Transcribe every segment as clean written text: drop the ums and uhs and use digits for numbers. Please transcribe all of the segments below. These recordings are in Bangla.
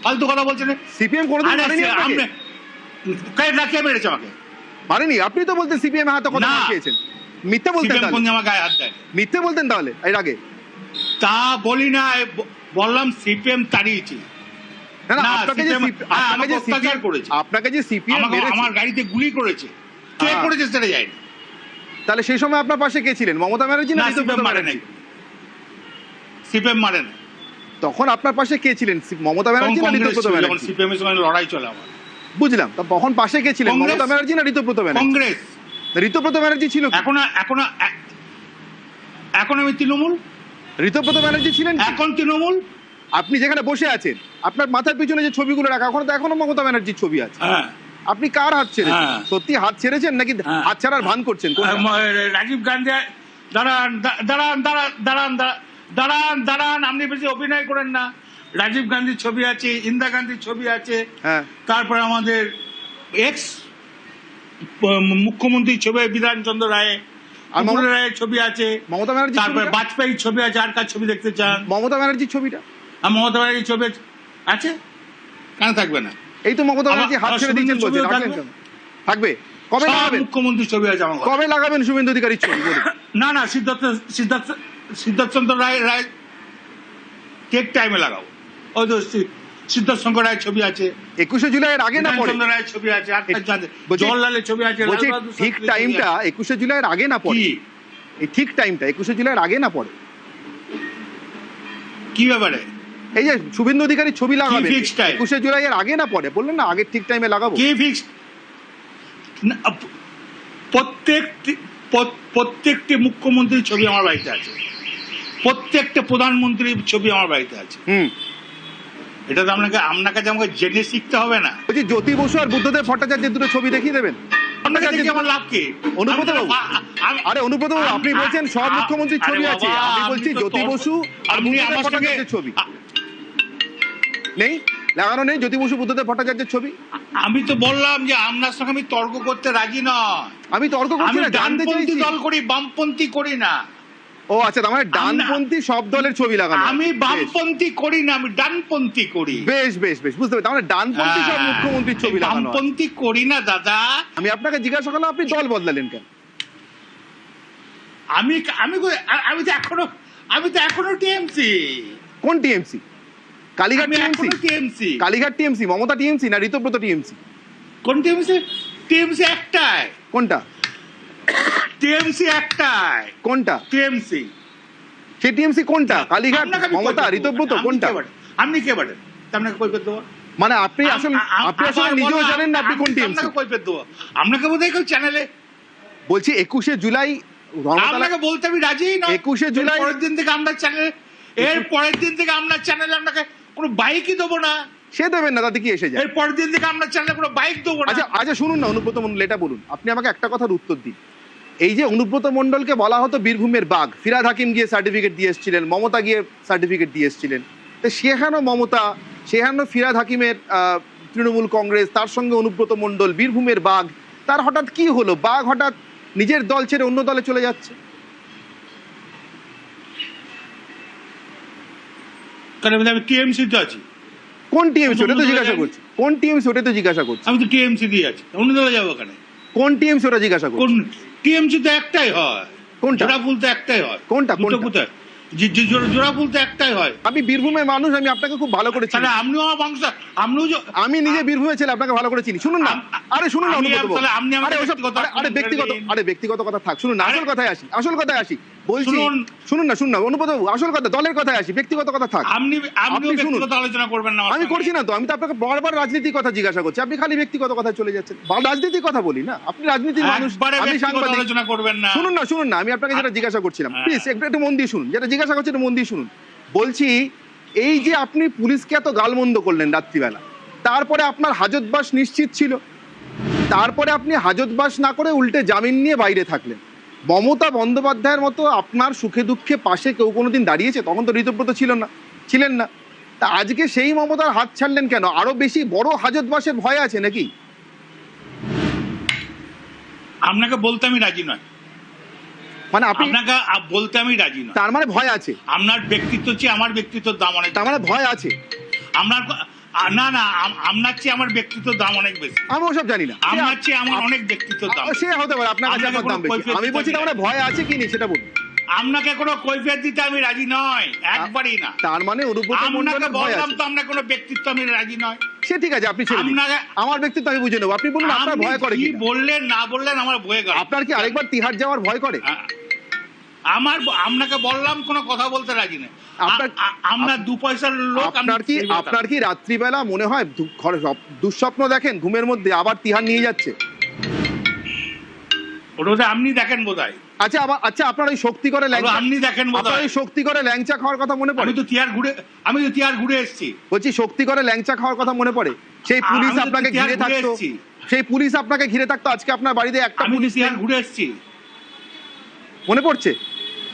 ফালতু কথা বলছেন। সিপিএম কোনোদিন মারেনি আপনাকে? কে মেরেছে আমাকে? মারেনি? আপনি তো বলতেন সিপিএম হাতে কথা খেয়েছেন, মিথ্যে বলতেন সিপিএম কোন তাহলে? আমার গায়ে হাত দেয়? মিথ্যে বলতেন তাহলে এর আগে? তা বলি না, বললাম সিপিএম তাড়িয়েছি। না না, আপনাকে যে সিপিএম মেরেছে, আমার গাড়িতে গুলি করেছে, কে করেছে সেটা জানি না। তাহলে সেই সময় আপনার পাশে কে ছিলেন, মমতা ব্যানার্জি না সিপিএম মারে নাই? সিপিএম মারে না। তখন আপনার পাশে কে ছিলেন, মমতা ব্যানার্জি না ঋতুব্রত ব্যানার্জি? সিপিএম এর সঙ্গে লড়াই চলে আমার। বুঝলাম, তখন পাশে কে ছিলেন, মমতা ব্যানার্জি না ঋতুব্রত ব্যানার্জি? কংগ্রেস। ঋতুব্রত ব্যানার্জি ছিল? এখন আমি তৃণমূল। ঋতুব্রত ব্যানার্জি ছিলেন এখন তৃণমূল। আপনি যেখানে বসে আছেন, আপনার মাথার পিছনে যে ছবিগুলো রাখা, এখনো মমতা ব্যানার্জির ছবি আছে। আপনি কার হাত ছেড়েছেন? সত্যি হাত ছেড়েছেন নাকি হাত ছাড়ার ভান করছেন? রাজীব গান্ধী। দাঁড়ান দাঁড়ান দাঁড়ান দাঁড়ান দাঁড়ান দাঁড়ান, আপনি বেশি অভিনয় করেন না। রাজীব গান্ধীর ছবি আছে, ইন্দিরা গান্ধীর ছবি আছে, তারপরে আমাদের এক্স মুখ্যমন্ত্রীর ছবি বিধানচন্দ্র রায়, রায়ের ছবি আছে, মমতা ব্যানার্জি, তারপরে বাজপেয়ীর ছবি আছে। আর কার ছবি দেখতে চান? মমতা ব্যানার্জির ছবিটা। মমতা ব্যানার্জির ছবি আছে, কেন থাকবে না? এই তো মমতা ব্যানার্জি হাত ছেড়ে দিয়েছেন বলছেন, থাকবে। কবে লাগাবেন? মুখ্যমন্ত্রীর ছবি আছে আমার। কবে লাগাবেন শুভেন্দু অধিকারীর ছবি? না না, সিদ্ধার্থচন্দ্র রায় ঠিক টাইমে লাগাবো। ওই তো সিদ্ধার্থ শঙ্কর রায়ের ছবি আছে, 21শে জুলাইয়ের আগে না পরে? রায়ের ছবি আছে, জওহরলালের ছবি আছে। ঠিক টাইমটা 21শে জুলাইয়ের আগে না পরে? এই ঠিক টাইমটা 21শে জুলাইয়ের আগে না পরে? কি ব্যাপারে? এই যে শুভেন্দু অধিকারীর ছবি লাগাবেন 21শে জুলাইয়ের আগে না পরে? বললেন না আগে ঠিক টাইমে লাগাবো। কি ফিক্স? প্রত্যেকটি মুখ্যমন্ত্রীর ছবি আমার বাড়িতে আছে, প্রত্যেকটা প্রধানমন্ত্রীর ছবি আমার বাড়িতে আছে। এটা তো আপনাকে আমাকে জেনে শিখতে হবে না। বলছি জ্যোতি বসু আর বুদ্ধদেব ভট্টাচার্যের দুটো ছবি দেখিয়ে দেবেন। আমার লাভ কি? অনুব্রত বাবু, আরে অনুব্রত বাবু, আপনি বলছেন সব মুখ্যমন্ত্রীর ছবি আছে, আমি বলছি জ্যোতি বসু আর বুদ্ধদেব ভট্টাচার্যের ছবি নেই, লাগানো নেই জ্যোতি বসু বুদ্ধদেব ভট্টাচার্যের ছবি। আমি তো বললাম যে আপনার সঙ্গে আমি তর্ক করতে রাজি নয়। আমি তর্ক করছি না, জানতে চাইছি। দল করি, বামপন্থী করি না। ও আচ্ছা, তার মানে ডানপন্থী সব দলের ছবি লাগানো। আমি বামপন্থী করি না, আমি ডানপন্থী করি। বেশ বেশ বেশ, বুঝতে পারছি। তার মানে ডানপন্থী সব মুখ্যমন্ত্রীর ছবি লাগানো। বামপন্থী করি না দাদা। আমি আপনাকে জিজ্ঞাসা করলাম আপনি দল বদলালেন কেন? আমি তো এখনো টিএমসি। কোন TMC? Kalighat TMC? Kalighat TMC, Mamata TMC না ঋতুব্রত টিএমসি? কোন টিএমসি? টিএমসি একটাই। কোনটা? টিএমসি একটাই। কোনটা টিএমসি? সেই টিএমসি কোনটা? কালীঘাট, মমতা, ঋতুব্রত, কোনটা? আপনি কে বলেন? আপনাকে কৈফিয়ত দেবো? মানে আপনি আসলে নিজেও জানেন না আপনি কোন টিএমসি? আপনাকে কৈফিয়ত দেবো? আপনাকে বোধহয় কেউ চ্যানেলে বলছি 21শে জুলাই আপনাকে বলতে আমি রাজি না। 21শে জুলাই পরের দিন থেকে আমরা চ্যানেলে, এর পরের দিন থেকে আমরা চ্যানেলে আপনাকে কোনো বাইকই দেবো না। সে দেবেন না, তাতে কি এসে যায়? এর পরের দিন থেকে আমরা চ্যানেলে কোনো বাইক দেবো না। আচ্ছা আচ্ছা, শুনুন না অনুব্রত মণ্ডল, এটা বলুন, আপনি আমাকে একটা কথার উত্তর দিন। এই যে অনুব্রত মণ্ডলকে বলা হতো বীরভূমের বাঘ, ফিরহাদ হাকিম গিয়ে সার্টিফিকেট দিয়ে এসেছিলেন, মমতা গিয়ে সার্টিফিকেট দিয়ে এসেছিলেন, তো সেখানেও মমতা, সেখানেও ফিরহাদ হাকিমের তৃণমূল কংগ্রেস, তার সঙ্গে অনুব্রত মণ্ডল, বীরভূমের বাঘ, তার হঠাৎ কি হলো? বাঘ হঠাৎ নিজের দল ছেড়ে অন্য দলে চলে যাচ্ছে। আমি টিএমসি তে আছি। কোন টিএমসি ওটা তো জিজ্ঞাসা করছি? কোন টিএমসি ওটা তো জিজ্ঞাসা করছি? আমি তো টিএমসি দিয়ে আছি, অন্য দলে যাবো ওখানে? কোন টিএমসি ওটা জিজ্ঞাসা করছি? কোন টিএমসি তো একটাই হয়। কোনটা? জোড়াফুল তো একটাই হয়। কোনটা? কোনটা? জোড়াফুল তো একটাই হয়। আমি বীরভূমের মানুষ, আমি আপনাকে খুব ভালো করে চিনি। আপনিও আমার বংশ, আমি নিজে বীরভূমে ছেলে, আপনাকে ভালো করে চিনি। শুনুন না, আরে শুনুন না, আরে ব্যক্তিগত কথা থাক, শুনুন না, আসল কথায় আসি, আসল কথায় আসি বলছি। শুনুন না, শুনুন না অনুব্রত বাবু, আসল কথা, দলের কথায় আসি, ব্যক্তিগত কথা থাক। আপনি ব্যক্তিগত আলোচনা করবেন না। আমি করছি না তো, আমি তো আপনাকে বারবার রাজনীতির কথা জিজ্ঞাসা করছি, আপনি খালি ব্যক্তিগত কথা চলে যাচ্ছেন। রাজনীতির কথা বলি না, আপনি রাজনীতির মানুষ, আমি সাংবাদিক। আলোচনা করবেন না। শুনুন না, আমি আপনাকে যেটা জিজ্ঞাসা করছিলাম, প্লিজ একটু মন দিয়ে শুনুন, যেটা জিজ্ঞাসা করছি মন দিয়ে শুনুন। বলছি এই যে আপনি পুলিশকে এত গালমন্দ করলেন রাত্রিবেলা, তারপরে আপনার হাজতবাস নিশ্চিত ছিল, তারপরে আপনি হাজতবাস না করে উল্টে জামিন নিয়ে বাইরে থাকলেন। মমতা বন্দ্যোপাধ্যায়ের মতো আপনার সুখে দুঃখে পাশে কেউ কোনোদিন দাঁড়িয়েছে? তখন তো ঋতুব্রত ছিলেন না। তা আজকে সেই মমতার হাত ছাড়লেন কেন? আরো বেশি বড় হাজতবাসের ভয় আছে নাকি? আপনাকে বলতে আমি রাজি নয়। মানে আপনাকে বলতে আমি রাজি নয়, তার মানে ভয় আছে? আপনার ব্যক্তিত্ব চেয়ে আমার ব্যক্তিত্বের দাম অনেক। তার মানে ভয় আছে? না না, আপনার চেয়ে আমার ব্যক্তিত্ব দাম অনেক বেশি। আমি ওসব জানি না। আপনার চেয়ে আমার অনেক ব্যক্তিত্ব দাম। সে হতে পারে, আপনার কাছে আমার দাম বেশি। আমি বলছি তার মানে ভয় আছে কি নেই সেটা বলুন। আপনাকে কোনো কৈফিয়ত দিতে আমি রাজি নয়, একবারই না। তার মানে অনুব্রত মণ্ডলের ভয় আছে। বললাম তো আপনার কোনো ব্যক্তিত্ব আমি রাজি নয়। সে ঠিক আছে, আপনি ছেড়ে দিন, আমার ব্যক্তিত্ব আমি বুঝে নেবো। আপনি বলুন আপনার ভয় করে কি? বললেন না বললেন আমার ভয় করে। আপনার কি আরেকবার তিহার যাওয়ার ভয় করে? আপনাকে বললাম কোনো কথা বলতে রাজি নেই। আপনার 2 পয়সার লোক। আপনার কি রাত্রিবেলা মনে হয় দুঃস্বপ্ন দেখেন ঘুমের মধ্যে আবার তিহার নিয়ে যাচ্ছে? ওটা আপনি দেখেন বোধহয়। আচ্ছা আপনার ওই শক্তি করে আপনি দেখেন বোধহয়। ওই শক্তি করে ল্যাংচা খাওয়ার কথা মনে পড়ে? আমি তো তিহার ঘুরে এসেছি। বলছি শক্তি করে ল্যাংচা খাওয়ার কথা মনে পড়ে? সেই পুলিশ আপনাকে ঘিরে থাকতো, সেই পুলিশ আপনাকে ঘিরে থাকতো, আজকে আপনার বাড়িতে একটা পুলিশ তিহার ঘুরে এসেছি। মনে পড়ছে?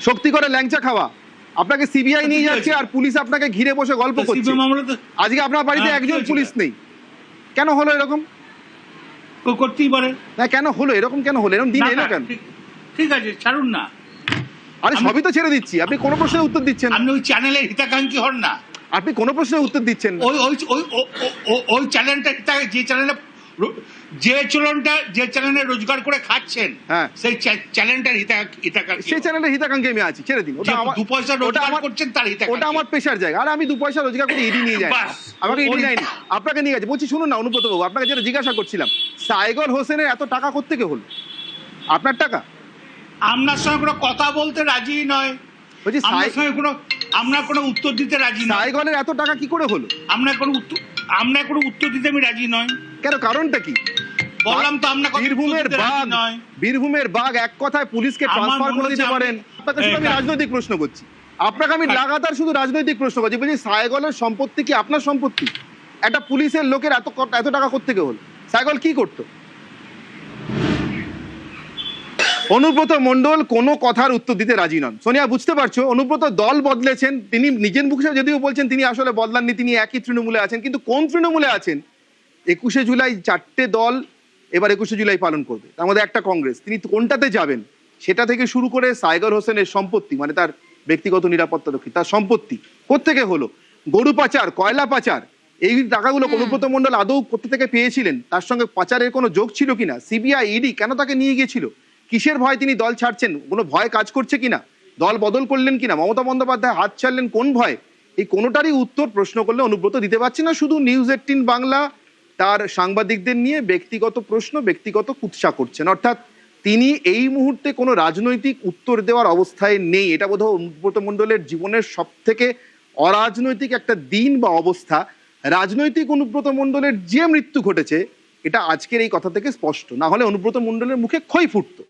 শক্তি করে ল্যাংচা খাওয়া, আপনাকে সিবিআই নিয়ে যাচ্ছে আর পুলিশ আপনাকে ঘিরে বসে গল্প করছে। আজকে আপনার বাড়িতে একজন পুলিশ নেই, কেন হলো এরকম? করতেই পারে না, কেন হলো এরকম? কেন হলো এরকম? দিন এলো কেন? ঠিক আছে, ছাড়ুন না। আরে সবই তো ছেড়ে দিচ্ছি, আপনি কোনো প্রশ্নের উত্তর দিচ্ছেন না। আপনি ওই চ্যানেলের হিতাকাঙ্ক্ষী হন না। আপনি কোনো প্রশ্নের উত্তর দিচ্ছেন না। ওই চ্যানেলটা, যে চ্যানেলে রোজগার করে খাচ্ছেন, সেই চ্যানেলটার হিতাকাঙ্ক্ষী। সেই চ্যানেলের হিতাকাঙ্ক্ষী আমি আছি, ছেড়ে দিন। ওটা 2 পয়সা রোজগার করছেন তার হিতাকাঙ্ক্ষী। ওটা আমার পেশার জায়গা। আর আমি 2 পয়সা রোজগার করে ইডি নিয়ে যাই, আমাকে ইডি নেয়নি, আপনাকে নিয়ে গেছে। বলছি শুনুন না অনুব্রত বাবু, আপনাকে যেটা জিজ্ঞাসা করছিলাম, সাইগল হোসেনের এত টাকা কোত্থেকে হলো? আপনার টাকা? আপনার সঙ্গে কোনো কথা বলতে রাজি নয়। বলছি আমরা কোনো উত্তর দিতে রাজি নয়। সাইগলের এত টাকা কি করে হলো? আপনার কোনো উত্তর দিতে আমি রাজি নয়। কেন, কারণটা কি? বললাম তো আপনার বীরভূমের বাঘ এক কথায় পুলিশকে ট্রান্সফার করে দিতে পারেন। আপনাকে শুধু আমি রাজনৈতিক প্রশ্ন করছি, আপনাকে আমি লাগাতার শুধু রাজনৈতিক প্রশ্ন করছি। বলছি সাইগলের সম্পত্তি কি আপনার সম্পত্তি? একটা পুলিশের লোকের এত টাকা কোত্থেকে হলো? সাইগল কি করতো? অনুব্রত মণ্ডল কোনো কথার উত্তর দিতে রাজি নন। সোনিয়া, বুঝতে পারছো অনুব্রত দল বদলেছেন, তিনি নিজের মুখে যদিও বলছেন তিনি আসলে বদলাননি, তিনি একই তৃণমূলে আছেন, কিন্তু কোন তৃণমূলে আছেন? 21শে জুলাই 4টে দল এবার 21শে জুলাই পালন করবে, তার মধ্যে একটা কংগ্রেস। তিনি কোনটাতে যাবেন সেটা থেকে শুরু করে সাইগল হোসেনের সম্পত্তি, মানে তার ব্যক্তিগত নিরাপত্তা রক্ষী, তার সম্পত্তি কোত্থেকে হলো, গরু পাচার, কয়লা পাচার, এই টাকাগুলো অনুব্রত মণ্ডল আদৌ কোথা থেকে পেয়েছিলেন, তার সঙ্গে পাচারের কোনো যোগ ছিল কিনা, সিবিআই ইডি কেন তাকে নিয়ে গিয়েছিল, কিসের ভয় তিনি দল ছাড়ছেন, কোনো ভয় কাজ করছে কিনা, দল বদল করলেন কিনা, মমতা বন্দ্যোপাধ্যায় হাত ছাড়লেন কোন ভয়, এই কোনোটারই উত্তর প্রশ্ন করলে অনুব্রত দিতে পারছে না। শুধু নিউজ 18 বাংলা তার সাংবাদিকদের নিয়ে ব্যক্তিগত প্রশ্ন, ব্যক্তিগত কুৎসা করছেন, অর্থাৎ তিনি এই মুহূর্তে কোনো রাজনৈতিক উত্তর দেওয়ার অবস্থায় নেই। এটা বোধহয় অনুব্রত মণ্ডলের জীবনের সব থেকে অরাজনৈতিক একটা দিন বা অবস্থা। রাজনৈতিক অনুব্রত মণ্ডলের যে মৃত্যু ঘটেছে এটা আজকের এই কথা থেকে স্পষ্ট, না হলে অনুব্রত মণ্ডলের মুখে খই ফুটতো।